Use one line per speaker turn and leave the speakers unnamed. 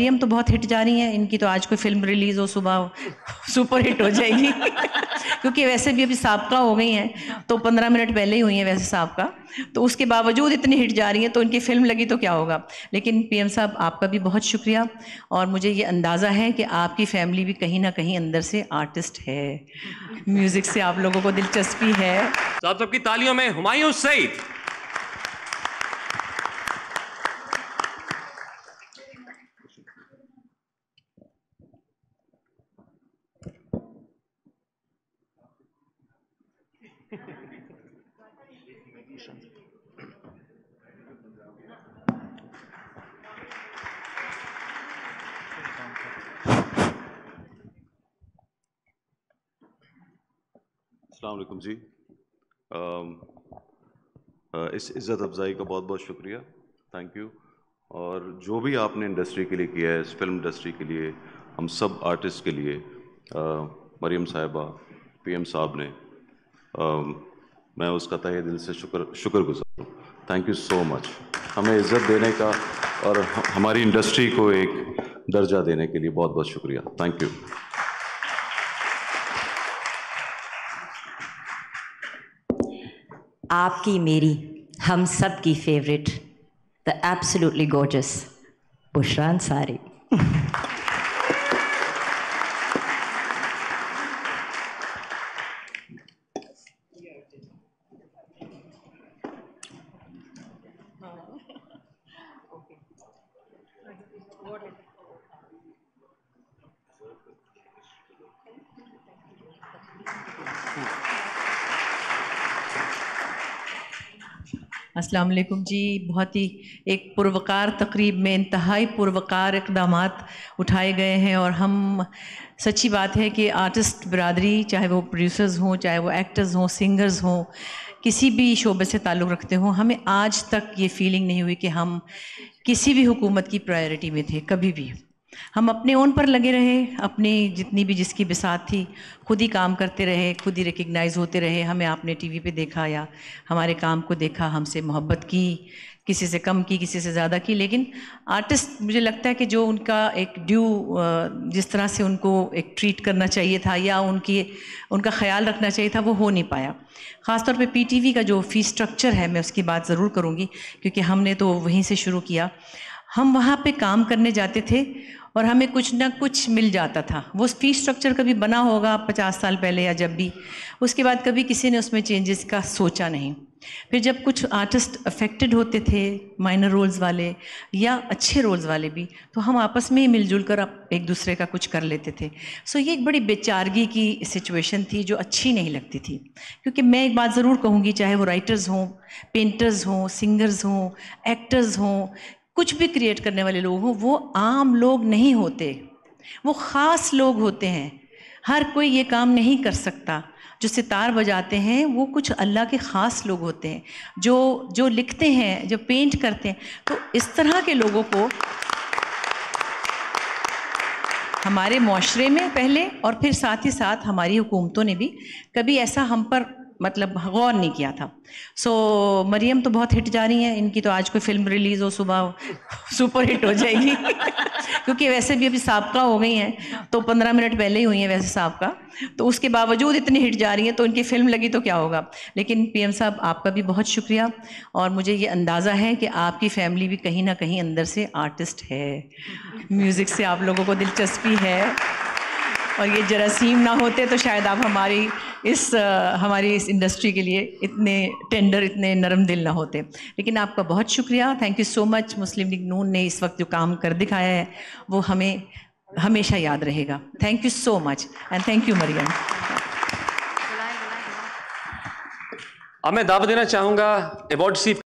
मरियम तो बहुत हिट जा रही हैं, इनकी तो आज कोई फिल्म रिलीज हो सुबह सुपर हिट हो जाएगी क्योंकि वैसे भी अभी साबका हो गई हैं, तो 15 मिनट पहले ही हुई हैं वैसे साबका, तो उसके बावजूद इतनी हिट जा रही हैं, तो इनकी फिल्म लगी तो क्या होगा। लेकिन पीएम साहब आपका भी बहुत शुक्रिया, और मुझे ये अंदाज़ा है कि आपकी फैमिली भी कहीं ना कहीं अंदर से आर्टिस्ट है, म्यूज़िक से आप लोगों को दिलचस्पी है।
तो आप सबकी तालियों में हुमायूं सईद।
अस्सलाम वालेकुम जी। इस इज़्ज़त अफ़ज़ाई का बहुत बहुत शुक्रिया, थैंक यू। और जो भी आपने इंडस्ट्री के लिए किया है, इस फिल्म इंडस्ट्री के लिए, हम सब आर्टिस्ट के लिए, मरियम साहिबा, पीएम साहब ने, मैं उसका तहे दिल से शुक्रगुज़ार हूँ। थैंक यू सो मच, हमें इज़्ज़त देने का और हमारी इंडस्ट्री को एक दर्जा देने के लिए बहुत बहुत शुक्रिया, थैंक यू।
आपकी मेरी हम सब की favourite, the absolutely gorgeous Bushra Ansari.
अस्सलाम वालेकुम जी। बहुत ही एक पुरवकार तकरीब में इंतहाई पुरवकार इक़दामात उठाए गए हैं, और हम सच्ची बात है कि आर्टिस्ट बिरादरी, चाहे वो प्रोड्यूसर्स हों, चाहे वो एक्टर्स हों, सिंगर्स हों, किसी भी शोबे से ताल्लुक़ रखते हों, हमें आज तक ये फीलिंग नहीं हुई कि हम किसी भी हुकूमत की प्रायोरिटी में थे। कभी भी हम अपने ओन पर लगे रहे, अपनी जितनी भी जिसकी बिसात थी खुद ही काम करते रहे, खुद ही रिकग्नाइज़ होते रहे। हमें आपने टीवी पे देखा या हमारे काम को देखा, हमसे मोहब्बत की, किसी से कम की, किसी से ज़्यादा की, लेकिन आर्टिस्ट मुझे लगता है कि जो उनका एक ड्यू, जिस तरह से उनको एक ट्रीट करना चाहिए था या उनका ख्याल रखना चाहिए था, वो हो नहीं पाया। ख़ासतौर पे पीटीवी का जो फ़ी स्ट्रक्चर है, मैं उसकी बात ज़रूर करूँगी क्योंकि हमने तो वहीं से शुरू किया। हम वहाँ पे काम करने जाते थे और हमें कुछ ना कुछ मिल जाता था। वो फ़ी स्ट्रक्चर कभी बना होगा 50 साल पहले या जब भी, उसके बाद कभी किसी ने उसमें चेंजेस का सोचा नहीं। फिर जब कुछ आर्टिस्ट अफेक्टेड होते थे, माइनर रोल्स वाले या अच्छे रोल्स वाले भी, तो हम आपस में ही मिलजुल कर एक दूसरे का कुछ कर लेते थे। सो ये एक बड़ी बेचारगी की सिचुएशन थी जो अच्छी नहीं लगती थी। क्योंकि मैं एक बात ज़रूर कहूँगी, चाहे वो राइटर्स हों, पेंटर्स हों, सिंगर्स हों, एक्टर्स हों, कुछ भी क्रिएट करने वाले लोग हों, वो आम लोग नहीं होते, वो ख़ास लोग होते हैं। हर कोई ये काम नहीं कर सकता। जो सितार बजाते हैं वो कुछ अल्लाह के ख़ास लोग होते हैं, जो लिखते हैं, जो पेंट करते हैं। तो इस तरह के लोगों को हमारे माशरे में पहले, और फिर साथ ही साथ हमारी हुकूमतों ने भी कभी ऐसा हम पर मतलब गौर नहीं किया था। सो मरियम तो बहुत हिट जा रही हैं, इनकी तो आज कोई फिल्म रिलीज़ हो सुबह सुपर हिट हो जाएगी क्योंकि वैसे भी अभी साबका हो गई हैं, तो 15 मिनट पहले ही हुई हैं वैसे साबका, तो उसके बावजूद इतनी हिट जा रही हैं, तो इनकी फिल्म लगी तो क्या होगा। लेकिन पीएम साहब आपका भी बहुत शुक्रिया, और मुझे ये अंदाज़ा है कि आपकी फैमिली भी कहीं ना कहीं अंदर से आर्टिस्ट है, म्यूज़िक से आप लोगों को दिलचस्पी है, और ये जरासीम ना होते तो शायद आप हमारी इस इंडस्ट्री के लिए इतने टेंडर, इतने नरम दिल ना होते। लेकिन आपका बहुत शुक्रिया, thank you so much. Muslim League Noon ने इस वक्त जो काम कर दिखाया है वो हमें हमेशा याद रहेगा। Thank you so much and thank you Mariam.
अब मैं दावत देना चाहूँगा अवार्ड